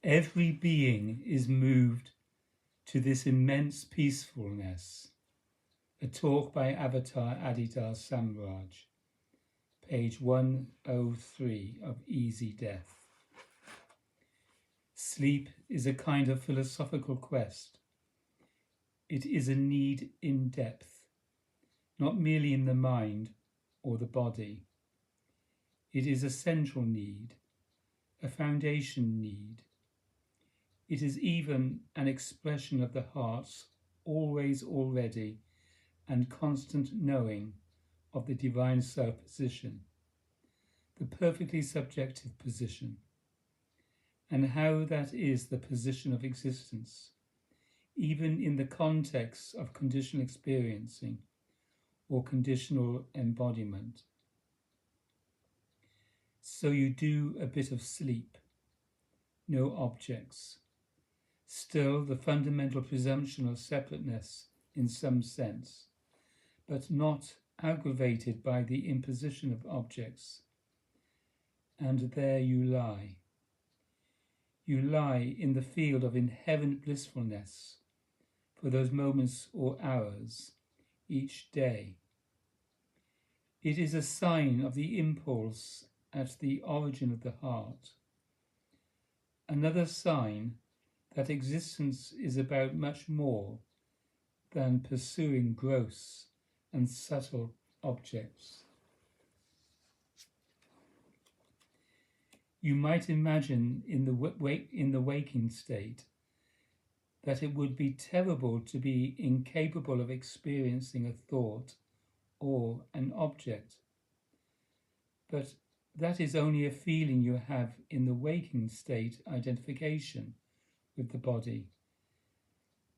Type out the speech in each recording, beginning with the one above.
Every being is moved to this immense peacefulness. A talk by Avatar Adidar Samraj, page 103 of Easy Death. Sleep is a kind of philosophical quest. It is a need in depth, not merely in the mind or the body. It is a central need, a foundation need. It is even an expression of the heart's always already and constant knowing of the divine self position, the perfectly subjective position, and how that is the position of existence, even in the context of conditional experiencing or conditional embodiment. So you do a bit of sleep, no objects, still the fundamental presumption of separateness in some sense, but not aggravated by the imposition of objects. And there you lie. You lie in the field of inherent blissfulness for those moments or hours each day. It is a sign of the impulse at the origin of the heart, another sign that existence is about much more than pursuing gross and subtle objects. You might imagine in the waking state that it would be terrible to be incapable of experiencing a thought or an object, but that is only a feeling you have in the waking state identification with the body,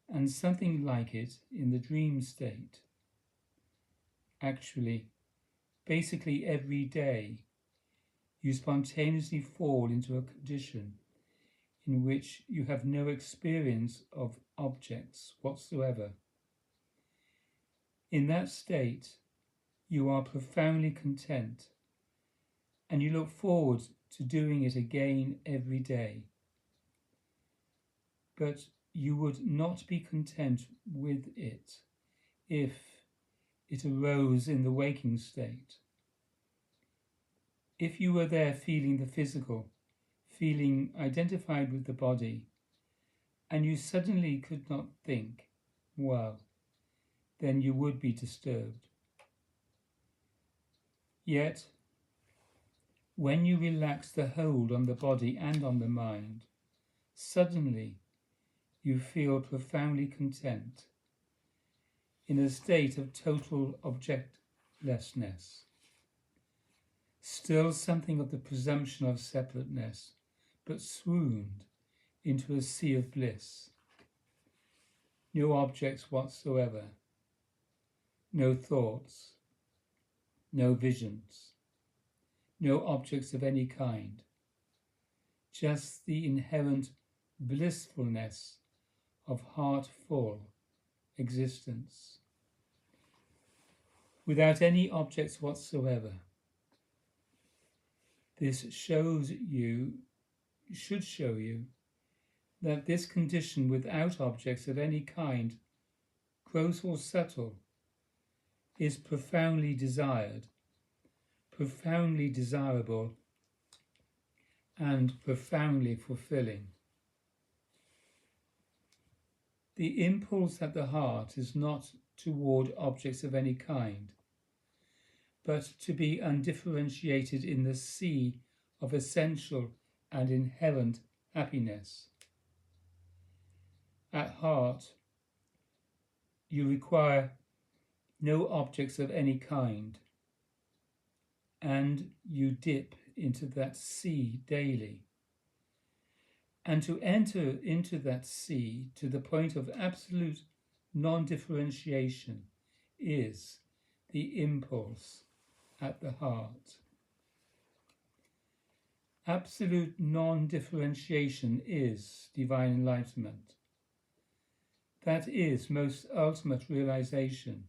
and something like it in the dream state. Actually, basically every day, you spontaneously fall into a condition in which you have no experience of objects whatsoever. In that state, you are profoundly content, and you look forward to doing it again every day. But you would not be content with it if it arose in the waking state. If you were there feeling the physical, feeling identified with the body, and you suddenly could not think, well, then you would be disturbed. Yet, when you relax the hold on the body and on the mind, suddenly you feel profoundly content, in a state of total objectlessness. Still something of the presumption of separateness, but swooned into a sea of bliss. No objects whatsoever, no thoughts, no visions, no objects of any kind, just the inherent blissfulness of heart-full existence, without any objects whatsoever. This should show you, that this condition without objects of any kind, gross or subtle, is profoundly desired, profoundly desirable, and profoundly fulfilling. The impulse at the heart is not toward objects of any kind, but to be undifferentiated in the sea of essential and inherent happiness. At heart, you require no objects of any kind, and you dip into that sea daily. And to enter into that sea to the point of absolute non-differentiation is the impulse at the heart. Absolute non-differentiation is divine enlightenment. That is most ultimate realization.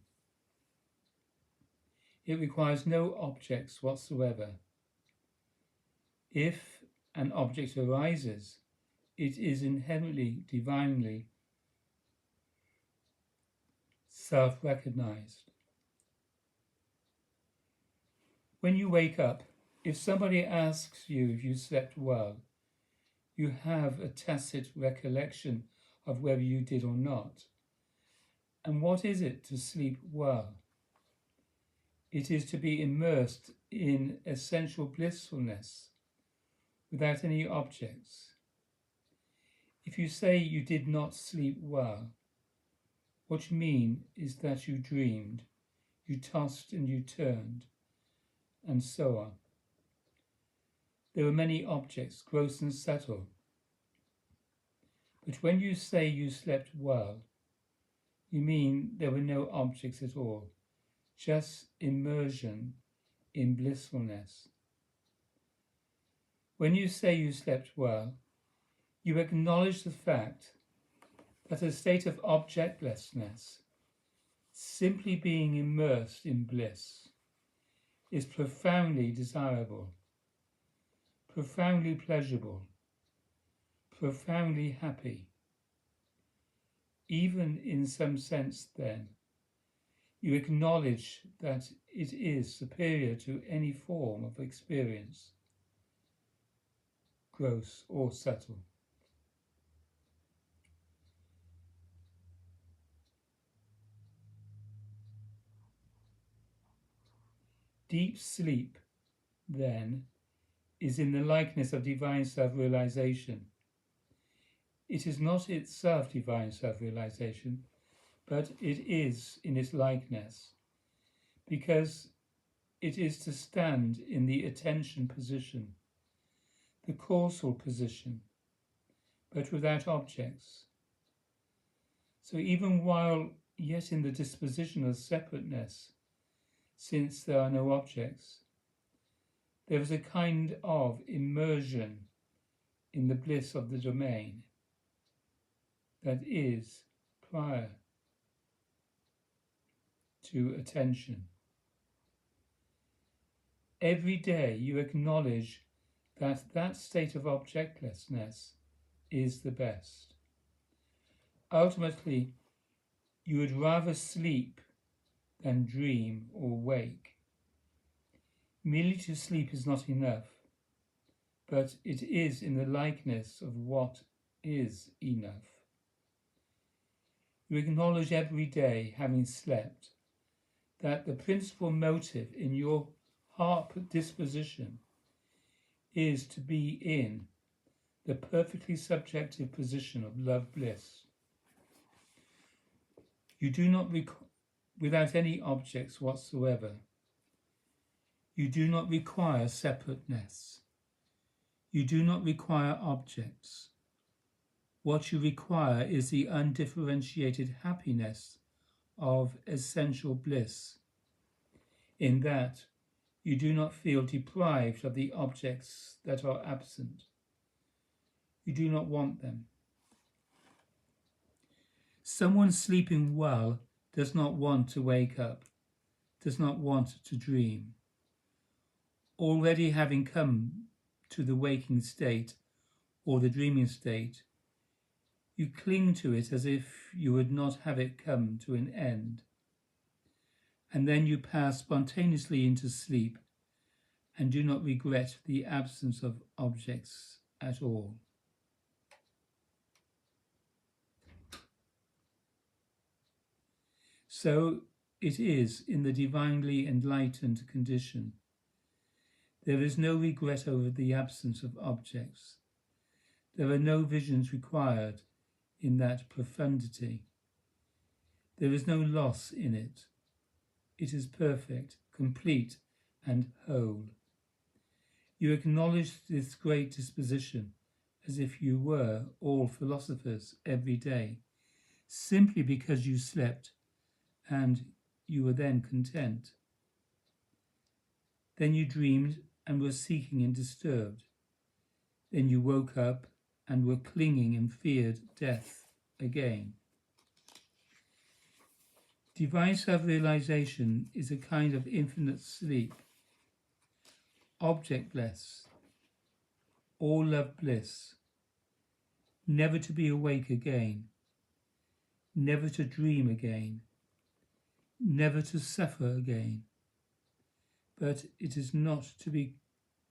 It requires no objects whatsoever. If an object arises, it is inherently, divinely self-recognized. When you wake up, if somebody asks you if you slept well, you have a tacit recollection of whether you did or not. And what is it to sleep well? It is to be immersed in essential blissfulness without any objects. If you say you did not sleep well, what you mean is that you dreamed, you tossed and you turned, and so on. There were many objects, gross and subtle. But when you say you slept well, you mean there were no objects at all, just immersion in blissfulness. When you say you slept well, you acknowledge the fact that a state of objectlessness, simply being immersed in bliss, is profoundly desirable, profoundly pleasurable, profoundly happy. Even in some sense, then, you acknowledge that it is superior to any form of experience, gross or subtle. Deep sleep, then, is in the likeness of divine self-realization. It is not itself divine self-realization, but it is in its likeness, because it is to stand in the attention position, the causal position, but without objects. So even while yet in the disposition of separateness, since there are no objects, there is a kind of immersion in the bliss of the domain that is prior to attention. Every day you acknowledge that that state of objectlessness is the best. Ultimately, you would rather sleep than dream or wake. Merely to sleep is not enough, but it is in the likeness of what is enough. You acknowledge every day, having slept, that the principal motive in your heart disposition is to be in the perfectly subjective position of love bliss. You do not without any objects whatsoever. You do not require separateness. You do not require objects. What you require is the undifferentiated happiness of essential bliss, in that you do not feel deprived of the objects that are absent. You do not want them. Someone sleeping well does not want to wake up, does not want to dream. Already having come to the waking state or the dreaming state, you cling to it as if you would not have it come to an end. And then you pass spontaneously into sleep and do not regret the absence of objects at all. So it is in the divinely enlightened condition. There is no regret over the absence of objects. There are no visions required in that profundity. There is no loss in it. It is perfect, complete, and whole. You acknowledge this great disposition as if you were all philosophers every day, simply because you slept and you were then content. Then you dreamed and were seeking and disturbed. Then you woke up and were clinging and feared death again. Divine self-realization is a kind of infinite sleep, objectless, all love bliss. never to be awake again, never to dream again, never to suffer again. But it is not to be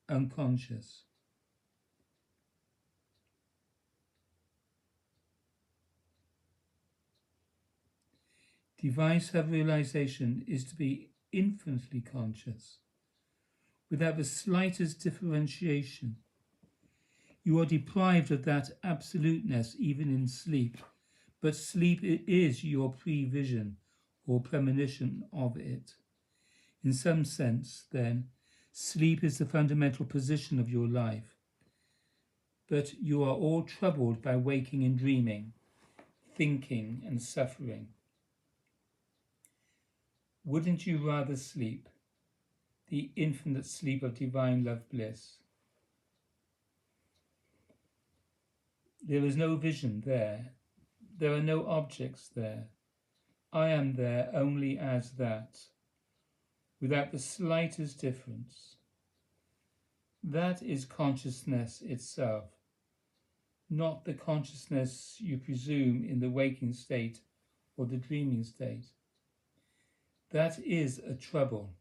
unconscious. Divine self-realization is to be infinitely conscious, without the slightest differentiation. You are deprived of that absoluteness even in sleep, but sleep is your prevision or premonition of it. In some sense, then, sleep is the fundamental position of your life, but you are all troubled by waking and dreaming, thinking and suffering. Wouldn't you rather sleep, the infinite sleep of divine love bliss? There is no vision there. There are no objects there. I am there only as that, without the slightest difference. That is consciousness itself, not the consciousness you presume in the waking state or the dreaming state. That is a trouble.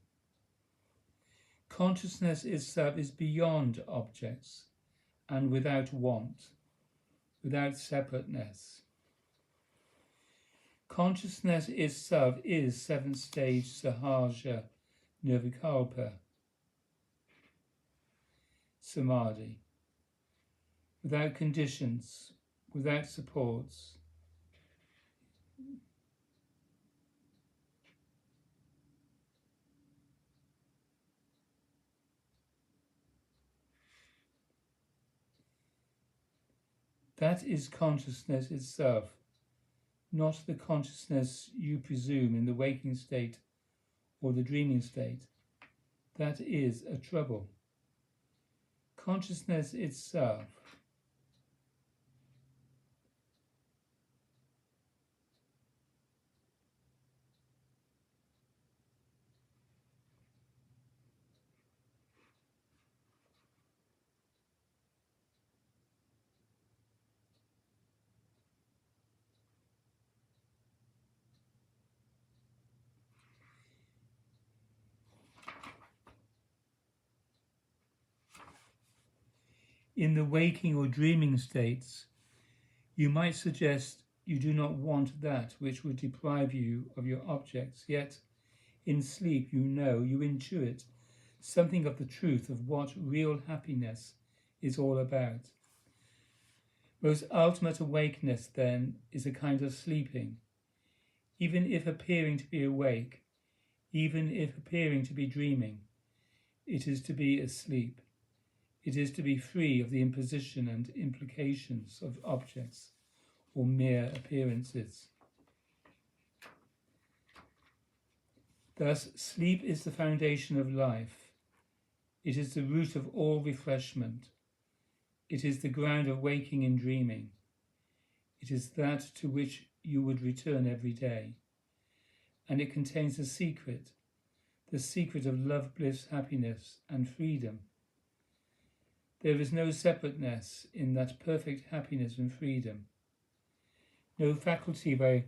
Consciousness itself is beyond objects and without want, without separateness. Consciousness itself is seventh stage Sahaja Nirvikalpa, Samadhi, without conditions, without supports. That is consciousness itself, not the consciousness you presume in the waking state or the dreaming state. That is a trouble. Consciousness itself. In the waking or dreaming states, you might suggest you do not want that which would deprive you of your objects, yet in sleep you know, you intuit something of the truth of what real happiness is all about. Most ultimate awakeness, then, is a kind of sleeping. Even if appearing to be awake, even if appearing to be dreaming, it is to be asleep. It is to be free of the imposition and implications of objects or mere appearances. Thus, sleep is the foundation of life. It is the root of all refreshment. It is the ground of waking and dreaming. It is that to which you would return every day. And it contains the secret of love, bliss, happiness, and freedom. There is no separateness in that perfect happiness and freedom, no faculty by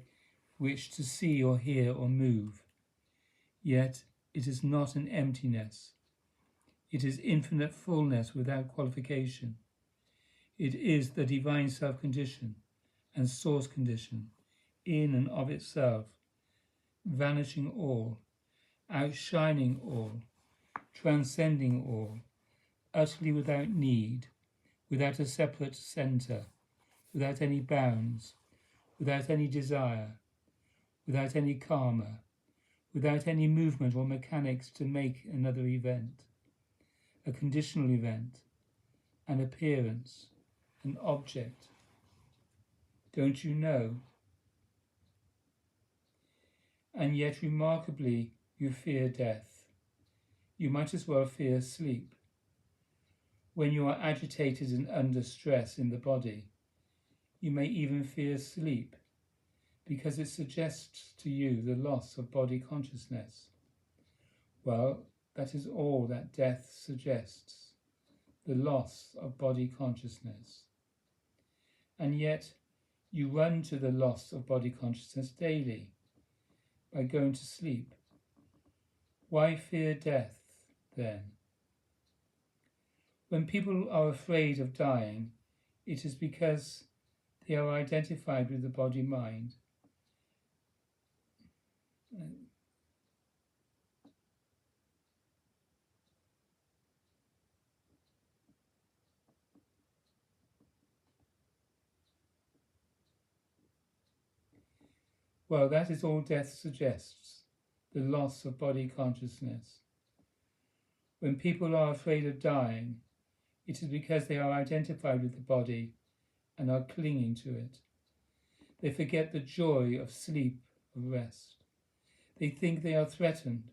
which to see or hear or move. Yet it is not an emptiness. It is infinite fullness without qualification. It is the divine self-condition and source condition, in and of itself, vanishing all, outshining all, transcending all, utterly without need, without a separate centre, without any bounds, without any desire, without any karma, without any movement or mechanics to make another event, a conditional event, an appearance, an object. Don't you know? And yet remarkably you fear death. You might as well fear sleep. When you are agitated and under stress in the body, you may even fear sleep, because it suggests to you the loss of body consciousness. Well, that is all that death suggests, the loss of body consciousness. and yet you run to the loss of body consciousness daily by going to sleep. Why fear death, then? When people are afraid of dying, it is because they are identified with the body-mind. Well, that is all death suggests, the loss of body consciousness. When people are afraid of dying, it is because they are identified with the body and are clinging to it. They forget the joy of sleep, of rest. They think they are threatened,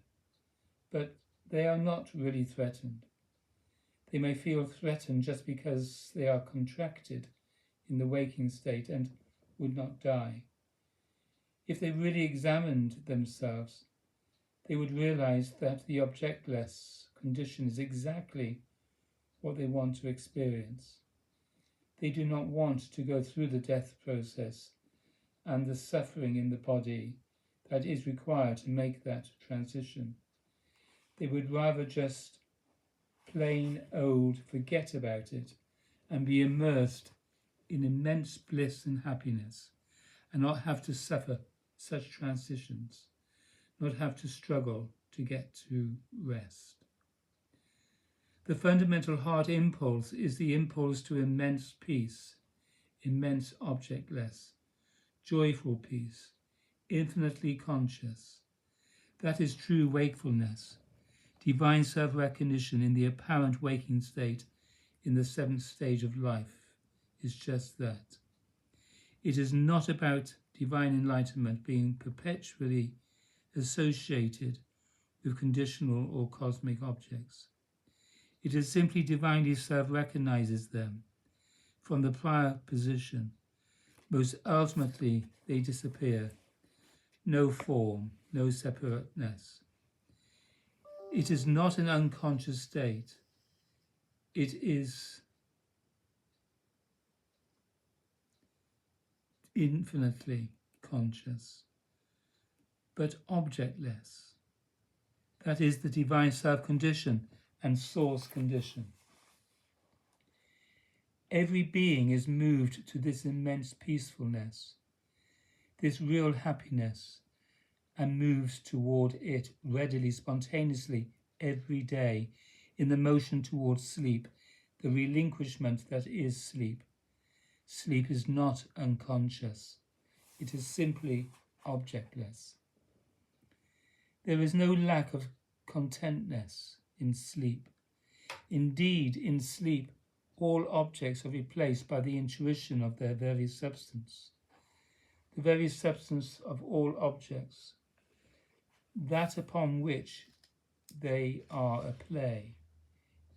but they are not really threatened. They may feel threatened just because they are contracted in the waking state and would not die. If they really examined themselves, they would realize that the objectless condition is exactly what they want to experience. They do not want to go through the death process and the suffering in the body that is required to make that transition. They would rather just plain old forget about it and be immersed in immense bliss and happiness and not have to suffer such transitions, not have to struggle to get to rest. The fundamental heart impulse is the impulse to immense peace, immense objectless, joyful peace, infinitely conscious. That is true wakefulness, divine self-recognition in the apparent waking state in the seventh stage of life is just that. It is not about divine enlightenment being perpetually associated with conditional or cosmic objects. It is simply divinely self-recognizes them from the prior position. Most ultimately, they disappear. No form, no separateness. It is not an unconscious state. It is infinitely conscious, but objectless. That is the divine self-condition and source condition. Every being is moved to this immense peacefulness, this real happiness, and moves toward it readily, spontaneously, every day, in the motion towards sleep, the relinquishment that is sleep. Sleep is not unconscious. It is simply objectless. There is no lack of contentness in sleep. Indeed, in sleep, all objects are replaced by the intuition of their very substance. The very substance of all objects, that upon which they are a play,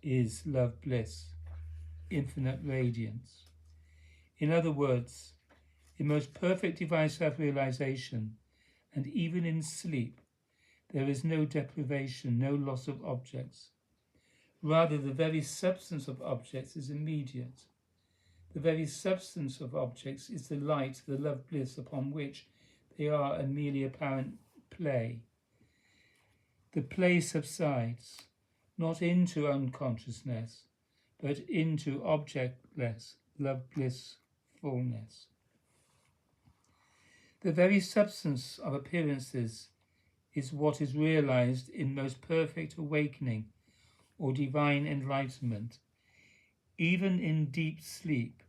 is love bliss, infinite radiance. In other words, in most perfect divine self-realization, and even in sleep, there is no deprivation, no loss of objects. Rather, the very substance of objects is immediate. The very substance of objects is the light, the love bliss upon which they are a merely apparent play. The play subsides, not into unconsciousness, but into objectless love blissfulness. The very substance of appearances is what is realized in most perfect awakening or divine enlightenment. Even in deep sleep,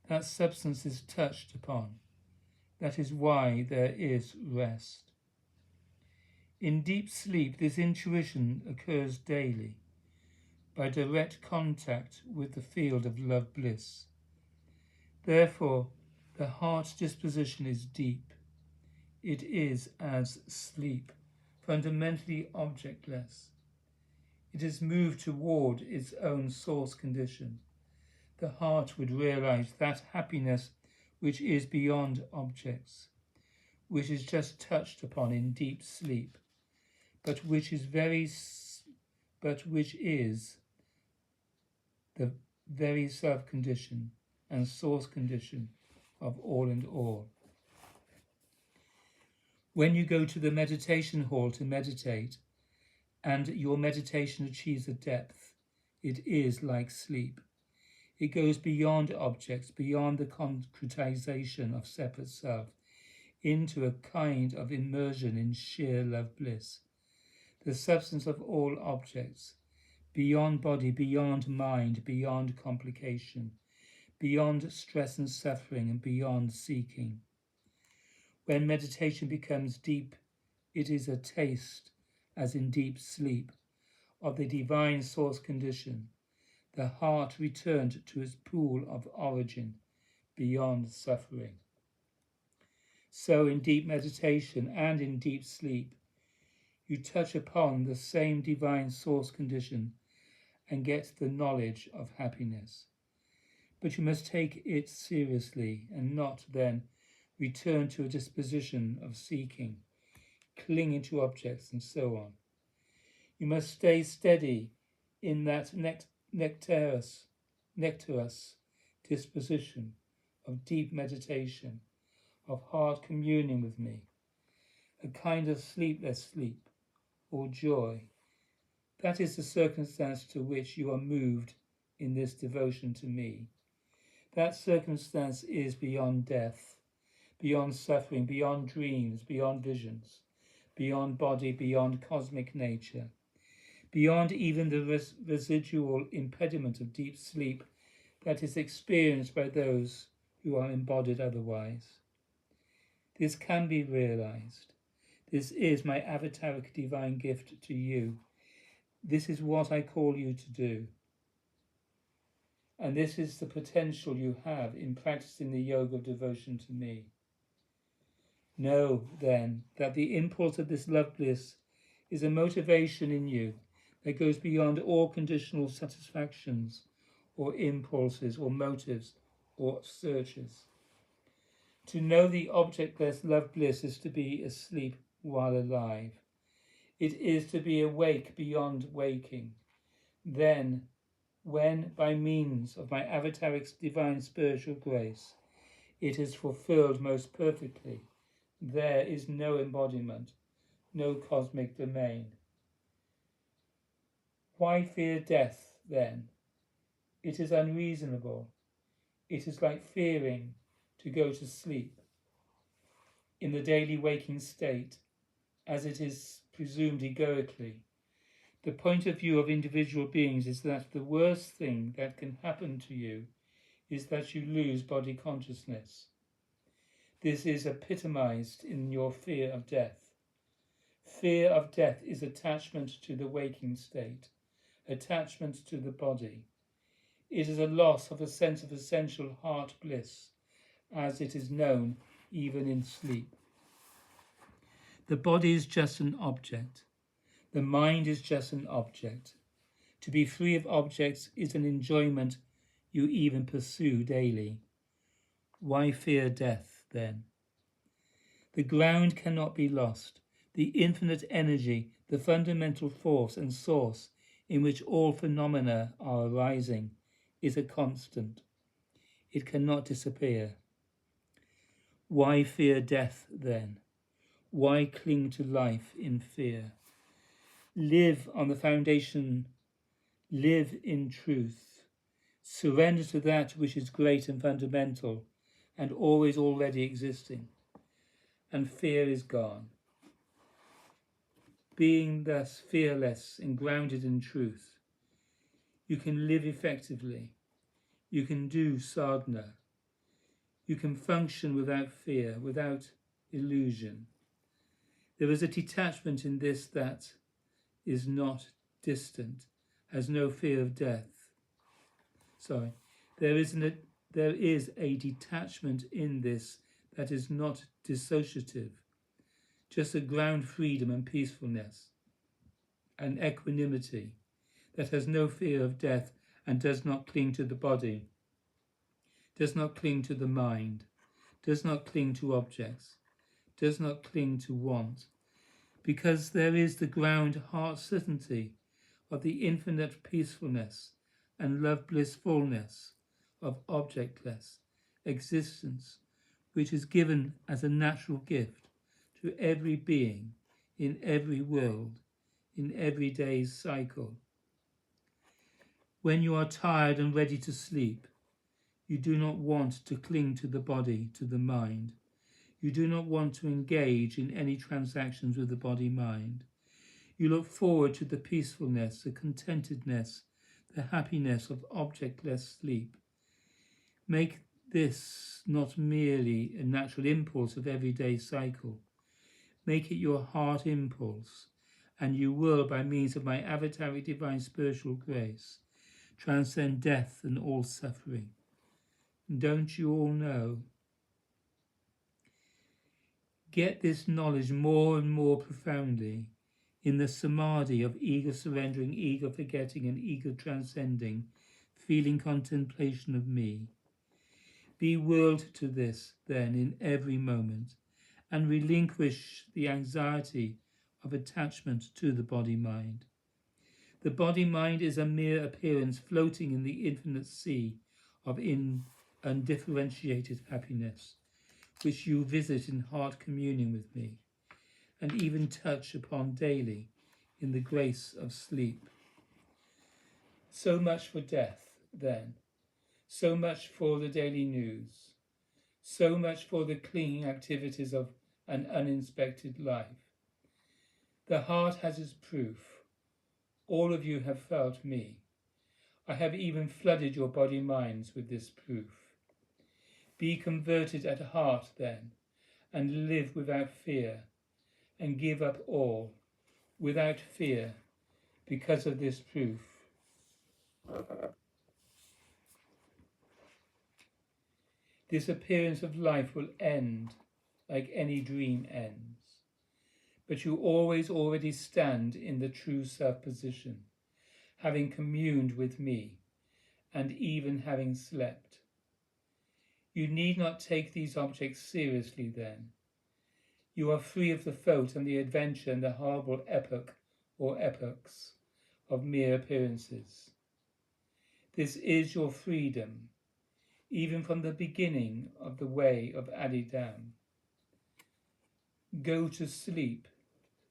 that substance is touched upon. That is why there is rest. In deep sleep, this intuition occurs daily by direct contact with the field of love bliss. Therefore, the heart's disposition is deep. It is as sleep, fundamentally objectless. It is moved toward its own source condition. The heart would realize that happiness which is beyond objects, which is just touched upon in deep sleep, but which is the very self-condition and source condition of all and all. When you go to the meditation hall to meditate, and your meditation achieves a depth, it is like sleep. It goes beyond objects, beyond the concretization of separate self, into a kind of immersion in sheer love bliss, the substance of all objects, beyond body, beyond mind, beyond complication, beyond stress and suffering, and beyond seeking. When meditation becomes deep, it is a taste, as in deep sleep, of the divine source condition, the heart returned to its pool of origin, beyond suffering. So in deep meditation and in deep sleep, you touch upon the same divine source condition and get the knowledge of happiness. But you must take it seriously and not then return to a disposition of seeking, clinging to objects and so on. You must stay steady in that nectarous disposition of deep meditation, of heart communion with me, a kind of sleepless sleep or joy. That is the circumstance to which you are moved in this devotion to me. That circumstance is beyond death, beyond suffering, beyond dreams, beyond visions, beyond body, beyond cosmic nature, beyond even the residual impediment of deep sleep that is experienced by those who are embodied otherwise. This can be realized. This is my avataric divine gift to you. This is what I call you to do. And this is the potential you have in practicing the yoga of devotion to me. Know, then, that the impulse of this love bliss is a motivation in you that goes beyond all conditional satisfactions or impulses or motives or searches. To know the objectless love bliss is to be asleep while alive. It is to be awake beyond waking. Then, when, by means of my avataric's divine spiritual grace, it is fulfilled most perfectly, there is no embodiment, no cosmic domain. Why fear death, then? It is unreasonable. It is like fearing to go to sleep in the daily waking state, as it is presumed egoically. The point of view of individual beings is that the worst thing that can happen to you is that you lose body consciousness. This is epitomized in your fear of death. Fear of death is attachment to the waking state, attachment to the body. It is a loss of a sense of essential heart bliss, as it is known even in sleep. The body is just an object. The mind is just an object. To be free of objects is an enjoyment you even pursue daily. Why fear death, then? The ground cannot be lost. The infinite energy, the fundamental force and source in which all phenomena are arising, is a constant. It cannot disappear. Why fear death, then? Why cling to life in fear? Live on the foundation, live in truth. Surrender to that which is great and fundamental and always already existing, and fear is gone. Being thus fearless and grounded in truth, you can live effectively. You can do sadhana. You can function without fear, without illusion. There is a detachment in this that is not distant, has no fear of death. There is a detachment in this that is not dissociative, just a ground freedom and peacefulness, an equanimity that has no fear of death and does not cling to the body, does not cling to the mind, does not cling to objects, does not cling to want, because there is the ground heart certainty of the infinite peacefulness and love blissfulness of objectless existence, which is given as a natural gift to every being in every world, in every day's cycle. When you are tired and ready to sleep, you do not want to cling to the body, to the mind. You do not want to engage in any transactions with the body-mind. You look forward to the peacefulness, the contentedness, the happiness of objectless sleep. Make this not merely a natural impulse of everyday cycle. Make it your heart impulse, and you will, by means of my avataric divine spiritual grace, transcend death and all suffering. Don't you all know? Get this knowledge more and more profoundly in the samadhi of ego surrendering, ego forgetting, and ego transcending, feeling contemplation of me. Be willed to this, then, in every moment, and relinquish the anxiety of attachment to the body-mind. The body-mind is a mere appearance floating in the infinite sea of undifferentiated happiness, which you visit in heart communion with me, and even touch upon daily in the grace of sleep. So much for death, then. So much for the daily news. So much for the clinging activities of an uninspected life. The heart has its proof. All of you have felt me. I have even flooded your body-minds with this proof. Be converted at heart, then, and live without fear, and give up all, without fear, because of this proof. This appearance of life will end like any dream ends, but you always already stand in the true self position, having communed with me, and even having slept. You need not take these objects seriously then. You are free of the fault and the adventure and the horrible epoch or epochs of mere appearances. This is your freedom, even from the beginning of the way of Adidam. Go to sleep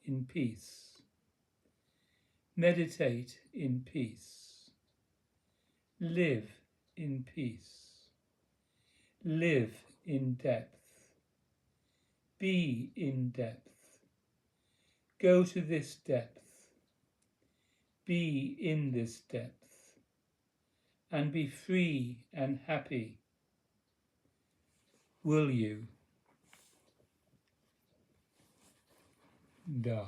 in peace. Meditate in peace. Live in peace. Live in depth. Be in depth. Go to this depth. Be in this depth. And be free and happy. Will you? Da.